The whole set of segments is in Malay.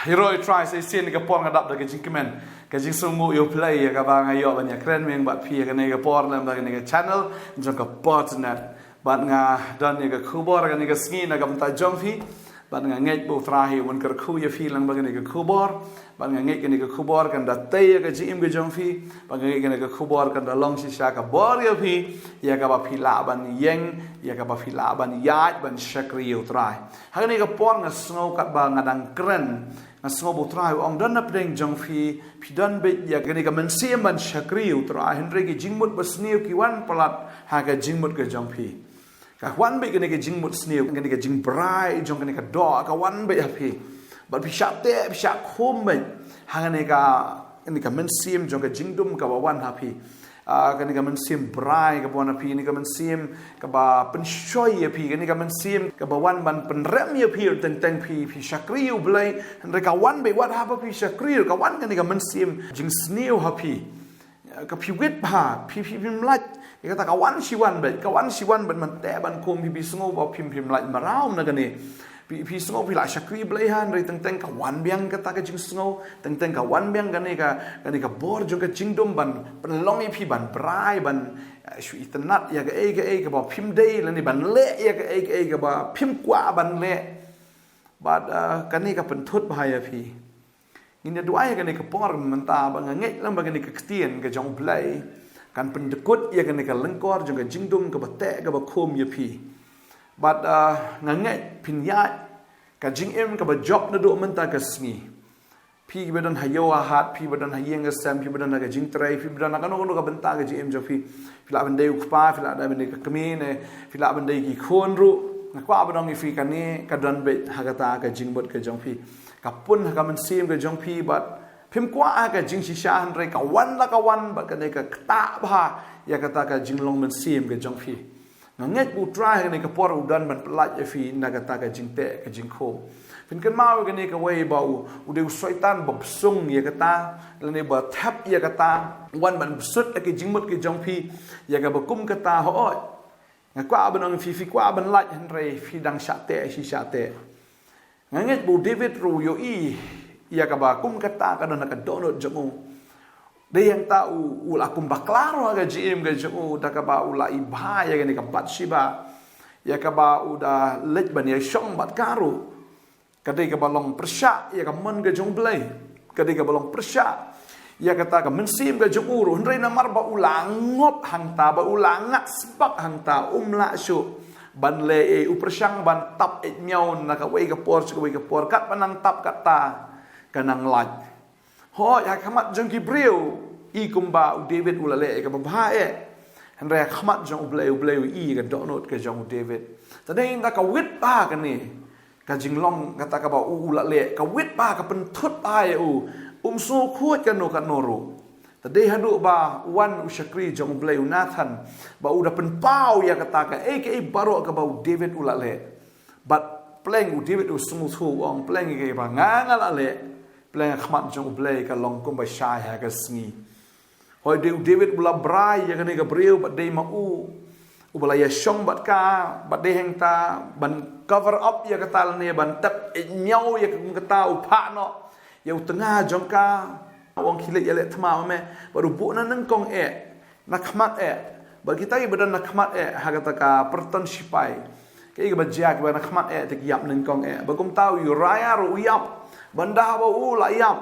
Hero try say sin ni kapor ngadap da kajing kemen kajing sungu yo play ya ka ba ngayo ban ya kren meng bat phi ka ne kapor lam da ne channel jong ka Potternet bat nga dan ni ka Khubor ka ne ka sngi na kam ta jong phi bat nga ngai bo tra hi won kar khu ya phi lang ba ne ka Khubor bat nga ngai ka ne ka Khubor kan da tay ka jim ka jong phi bat nga ngai ka ne ka Khubor kan da long si sha ka bor ya phi ya ka ba phi la ban yeng ya ka ba phi la ban ya ban shakri yo trai ha ne ka por nga snow kat ba nga dang kren Nasngo bo trai ong dan na pdeng jong phi dan bet ya gani ka mensim ban shakriu tra henry ki jingmut basniu ki wan palat ha ka jingmut ka jong phi ka wan bet gani ka jingmut sniu gani ka jing brai jong gani ka do ka wan bet ha phi bat phi sha te phi sha khom bet ha gani ka mensim jong ka jingdum ka wan ha phi kan ka mensim brai ka bona phi ni ka mensim ka ba penshoi ya phi kan ka mensim ka ba wan ban penrem ya phi teng phi shakriu blai andre ka wan be wat ha pa phi shakriu ka wan kan ka mensim jing sneu ha phi ka phi wit ba phi mlat ka ta ka wan shi wan bet man te ban kom phi sngo ba phi mlat marau na kan ni phi sngo phi la shakri blai han re teng ka wan biang ka ta ka jing sngo teng ka wan biang kan ni ka bor jong ka jingdom ban long phi ban brai ban shu itanat ya ka ba phim dei la ni ban le ya ka ba phim kwa ban le ba kan ni ka pen thut ba ya phi ngin ya duai kan ni ka por man ta ba ngai lam ba kan ni ka tien ka jong blai kan pen dekut ya kan ni ka lengkor jong ka jingdom ka ba te ka ba khom ya phi but ngangai pinyat ka jingem ka ba job na do man ta ka sngi phi bedan hayo hat phi bedan hayeng ka sam phi bedan ka jing trai phi bedan ka no ka benta ka jingem jo phi la bandai ku pa phi la da bandai ka kemine phi la bandai ki khon ru na kwa ba dong phi ka ni ka dan bet ha ka ta ka jingbot ka jong phi ka pun ka man sim ka jong phi but phim kwa ka jing si sha han re ka wan la ka wan ba ka ne ka ta ba ya ka ta ka jinglong man sim ka jong phi nget bu try ni ka por udan ban plat ya fi na ka ta ka jing te ka jing kho fin kan mau ka ni ka wei ba u de shaitan bob sung ya ka ta la ne ba thap ya ka ta wan ban sut ka jing mut ka jong phi ya ka ba kum ka ta ho oi nga kwa ban ang fi kwa ban lat han re fi dang sha te si sha te nget bu David ru yo i ya ka ba kum ka ta ka na ka donut jong de yang tahu ula kumba claro aga jim ga jo da ka ba ula iba ya ga bat shiba ya ka ba uda let ban ya shong bat karu ka de ka balong persha ya ka man ga jong blai ka de ka balong persha ya ka ta ka mensim ga jong uru hendrai na mar ba ula ngop hang ta ba ula ngat spak hang ta la shu ban le u persyang ban tap et miao na ka wei ka por kat panang tap kat ta kanang lat ho ya khamat jong ki breu i kumba u David ulale ka ba han re khamat jong bleu i ka donot ka jong David tadai da ka wit ba ka ni ka jinglong kata ka ba u ulale ka wit ba ka pen thut ba u so khuat ka no ro tadai hadu ba wan u shakri jong bleu Nathan ba u da pen pau ya kata ka baro ka ba u David ulale but pleng u David u smooth ong pleng ke ba ngangal ale pleng khmat jong blai ka long kum ba shai ha ka sngi hoi de David bula brai ya ka ne ka breu bat de ma u bula ya shong bat ka bat de heng ta ban cover up ya ka tal ne ban tak miao ya ka ta u pha no ya u tengah jong ka wong khilet ya le thma me baru bu na nang kong na khmat ba kita i badan na khmat ha ka ta ka perton sipai ke ba ja ka na khmat te yap nang kong ba kum tau yu raya ru yap banda ba u la yap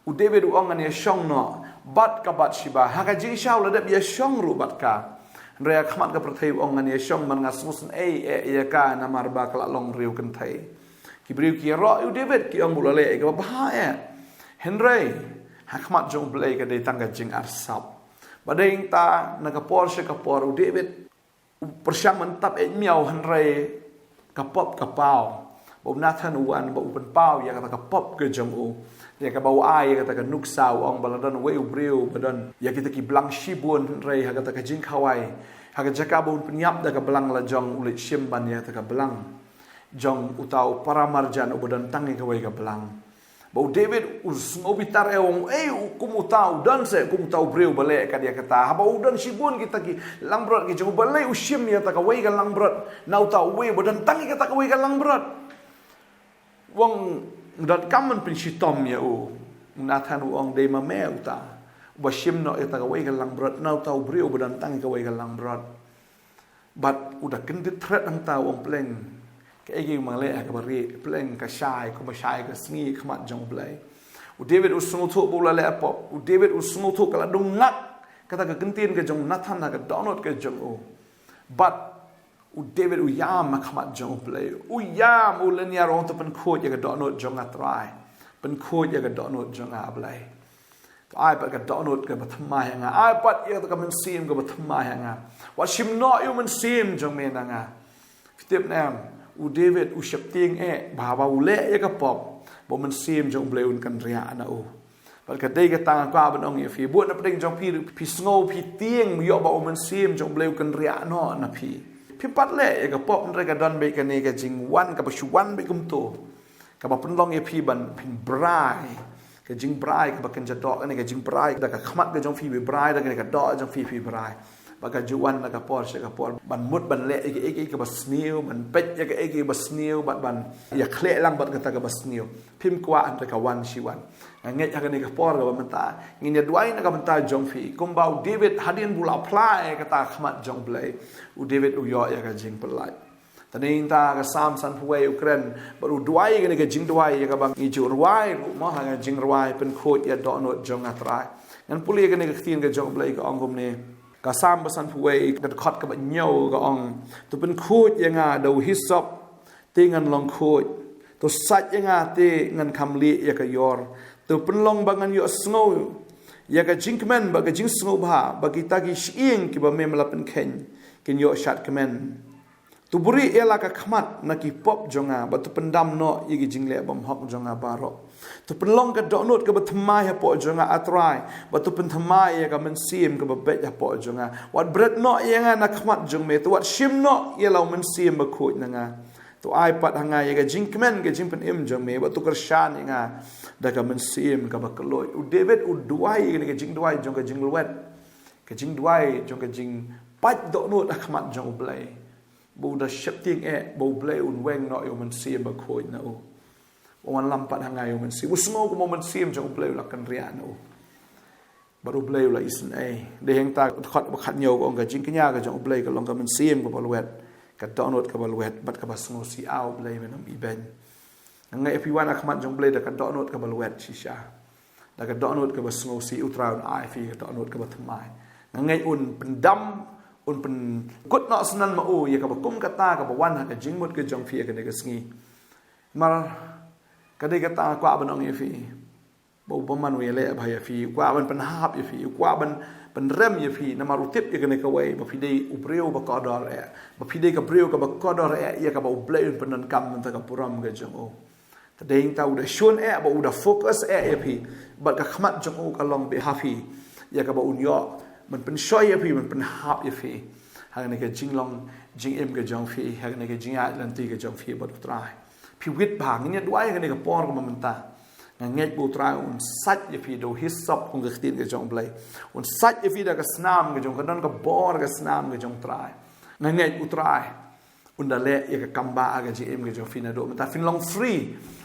u David u ong ne shong no bat ka bat shiba ha ka jing shau la dap ya shong ru bat ka rea khmat ka prathai ong ne shong man nga smusen ya ka na mar ba ka long riu kan thai ki briu ki ro u David ki ong bulale ka ba henry ha khmat jong blai ka de tang ka jing arsap badeng ta na ka por u David persyang mentap miao henry ka pop ka pau bo Nathan wan bo pen pau ya ka pop ke jong u ya ka bau ai ya ka nuksa ong baladan we ubreu badan ya kita ki blang shibun rei ha ka jing khawai ha ka jaka bun penyap da ka blang la jong ulit shimban ya ka blang jong utau paramarjan ubadan tangi ka we ka blang bau David us ngobitar ong kum utau dan se kum tau breu bale ka dia kata ha bau dan shibun kita ki langbrot ki jong bale ushim ya ta ka we ka langbrot nau tau we badan tangi ka ta ka we ka langbrot wong dot kaman pin shitom ya o nathan uong de ma me uta washim no eta ka wai ka lang brot nau tau brio badan tang ka wai ka lang brot but udah kendit threat ang tau ong pleng ka egi mang le ka bari pleng ka shai ka sngi khmat jong blai u David usung thu bula le apop u David usung thu kala dong ngak kata ka kentin ka jong nathan ka download ka jong o but u David u yam khmat jong blai u yam u len ya rong to pen khot ya ka download jong atrai pen khot ya ka download jong a blai ai pat ka download ka bathmai nga ai pat ya ka men sim ka bathmai nga wa shim no yu men sim jong me na nga tip nam u David u shap ting ba ba u le ya ka pop bo men sim jong blai un kan ria na o pat ka dei ka tang ka ban ong ye fi bu na pring jong pi sngo pi tieng yo ba o men sim jong blai kan ria no na pi pat le ya ka pop ndre ka don be ka ne ka jing wan ka ba shu wan be kum to ka ba pen long ye pi ban pin brai ka jing brai ka ba kan jadok ni ka jing brai da ka khmat ka jong fi brai da ka do jong fi brai ba ka juan la ka por se ka por ban mut ban le e ka ba snew ban pet ya ka e ba snew ban ya khle lang bat ka ta ka ba snew pim kwa an ka wan shi wan nge ya ka ni ka por ka ba menta ngin ya duai na ka menta jong fi kum ba David hadin bula apply ka ta khmat jong blai u David u yo ya ka jing pelai taning ta ka sam san huai ukren baru duai ka jing duai ya ka bang i ju ruai mo ha jing ruai pen khot ya do no jong atrai nan puli ka ni ka tin ka jong blai ka angum ni ka sam basan huai ka khot ka ba nyau ka ong tu pen khot ya nga do hisop tingan long khot tu sat ya nga te ngan khamli ya ka yor tu pen long bangan yo sngo ya ka jingmen ba ka jing sngo ba kita ki shing ki ba mem la pen ken yo shat kemen tu buri ela ka khmat na ki pop jonga ba tu pendam no yigi jingle bam hok jonga baro tu penlong ka donut ka bathmai ha po jonga atrai ba tu penthmai ya ka men sim ka ba bet ha po jonga wat bread no yanga na khmat jong me tu wat shim no yelo men sim ba khut na nga tu ai pat hanga ya ka jingmen ka jingpen im jong me ba tu kershan nga da ka men sim ka ba kloi u David u duai ni ka jing duai jong ka jing luet ka jing duai jong ka jing pat donut khmat jong blai bu da shap ting bo blai un weng no yo man sim ba khoi na o wan lampat hangai yo man sim usmo ko man sim jong blai la kan ria no baru blai la isen de heng ta khat ba khat nyo ko ga jing knya ga jong blai ka long ka man sim ko balwet ka donot ka balwet bat ka basngo si au blai men i ben ngai pi wan akhmat jong blai da ka donot ka balwet shisha da ka donot ka basngo si utraun ai fi ka donot ka bathmai ngai un pendam un pen kut no sanan ma o ya ka ba kum kata ka ba wan ha ka jingmut ka jong fi ka ne ka sngi mar ka de ka ta kwa ban ong ye fi bo ba man we le ba ya fi kwa ban pen hap ye fi kwa ban rem ye fi na maru tip ye ka ne ka wei ba fi de u breu ba ka dor ba fi de ka breu ka ba ka dor ya ka ba u blai pen nan kam ta ka puram ka jong o ta de ta u da shun ba u da focus ye fi ba ka khmat jong o ka long be happy ya ka ba un yoมันเป็นช่วยพี่มันเป็นฮับยพี่หากในการจิงลองจิงเอ็มกับจงฟีหากในการจิงอาลันตีกับจงฟีบดตรายพี่วิทย์บางเนี่ยด้วยกันในกับปอนกับมันตาเงี้ยบุตรายอุ่นซัดยพี่ดูฮิสซับคงกับตีนกับจงเปลยอุ่นซัดยพี่ได้กับสนามกับจงกันนั่นกับบอลกับสนามกับจงตรายเงี้ยบุตรายอุ่นดาเล่ยกับกัมบากับจิงเอ็มกับจงฟีนะดูมันตาฟินลองฟรี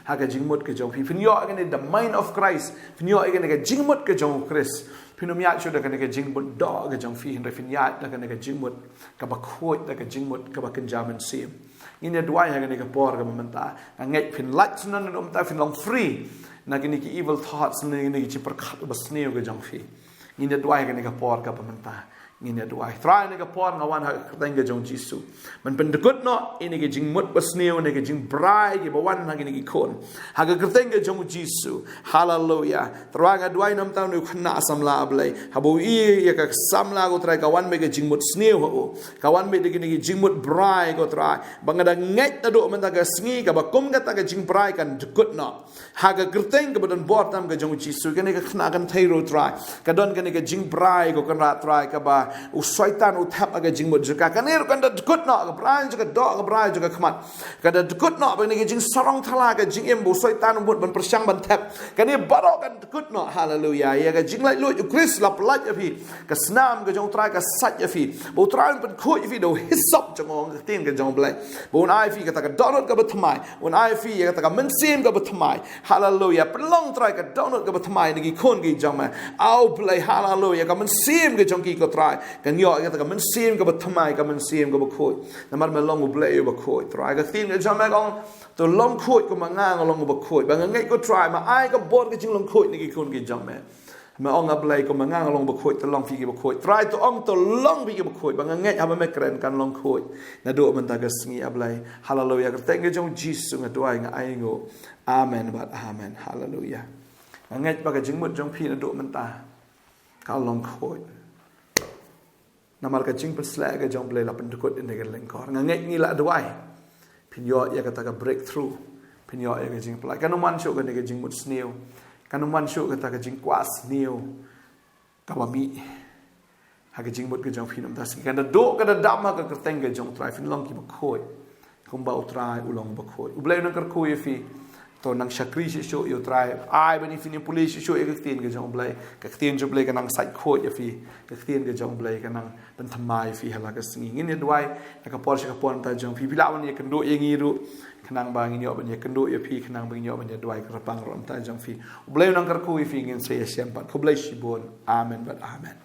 หากจิงมุดกับจงฟีฟินย่อกันใน the mind of Christ ฟินย่อกันในกับจิงมุดกับจงคริสพี่น้องยาชุดเด็กในกับจิงมุดดอกกับจงฟีเห็นไรฟินยาเด็กในกับจิงมุดกับบักโคดเด็กกับจิงมุดกับบักกินจามันเสียมนี่เนี่ยด้วยหากในกับปอร์กับมันตาเงี้ยฟินลัดฉะนั้นเราตาฟินลองฟรีนักในกับ evil thoughts ในกับจิประคัตบัสเนียวกับจงฟีนี่เนี่ยด้วยหากในกับปอร์กับมันตานี่เนี่ยด้วยทรายในกับปอร์งาวันหากแต่งกับจงจิสุมันเป็นตะกุดเนาะในกับจิงมุดบัสเนียวในกับจิงบรายกับบัวันหากในกับคนหากแต่งกับจงจิสุฮาเลลูยาทรายกับด้วยน้ำตาหนุขณะสัมลาบเลยฮาบุอีกับสัมลาก็ทรายกับวันไม่กับจิงมุดสเนียวหัวกับวันไม่ได้กับจิงมุดบรายก็ทรายบางกระดังเงยตะดุมันตะกับสงีกับบักกุมกับตะกับจิงบรายกันตะกุดเนาะหากแต่งกับบันบอร์ตามกับจงจิสุกันในกับขณะกันไทยโรทรายกับดอนกันในกับจิงบรายก็กันรัตรายกับบ่า ba syaitan utap aga jing mut juga kanir kan da kut no ga brai juga do ga brai juga khamat kan da kut no ba ni jing sarong thala ga jing em bu syaitan mut ban persyang ban tap kan ni barok kan kut no haleluya ya ga jing lai lu kris la plat ya fi ka snam ga jong trai ka sat ya fi bu trai ban khu ya fi do hisop jong ga tin ga jong blai bu ai fi ka ta ga donut ga ba thmai un ai fi ya ta ga men sim ga ba thmai haleluya pelong trai ka donut ga ba thmai ni gi khon gi jong ma au play hallelujah ka men sim ga jong ki ko trai kan yo ga ta men sim ga ba thmai ka men sim ga ba khoi na mar me long u play ba khoi trai ga tin ga jong ma gong to long khoi ko ma nga long ba khoi ba ngai ko try ma ai ka bor ga jing long khoi ni gi khon gi jong ma ong a play ko ma nga long ba khoi to long fi gi ba khoi try to ong to long bi gi ba khoi ba ngai ha ba me kren kan long khoi na do man ta ga sngi a play hallelujah ka teng ga jong jesus nga do ai nga ai ngo amen ba amen hallelujah ngai ba ga jing mut jong phi na do man ta ka long khoi na mar ka jing pa slag ga jong play la pen ko in ga leng kor ngai ni la do ai pin yo ya ka ta ga breakthrough pin yo ya ga jing play kan man sho ga ne ga jing mut sneu kan man sho ga ta ga jing kwas sneu ka ba mi ha ga jing mut ga jong phi nam ta sing kan da do ka da dam ha ka teng ga jong try fin long ki ba khoi kum ba utrai ulong ba khoi u blai na kar khoi fi to nang shakri shi sho yo try ai bani fin police sho e ka tin ga jong blai ka tin jo blai ka nang sai khoi ya fi ka tin ga jong blai ka nang dan thamai fi hala ka singi ngin ye dwai ka por shi ka pon ta jong fi bila wan ye kan do ye ngi ru kanang ba ngi yo ban ye kan do ye fi kanang ba ngi yo ban ye dwai ka pang rom ta jong fi u blai nang kar khoi fi ngin se siam pat ko blai shi bon amen but amen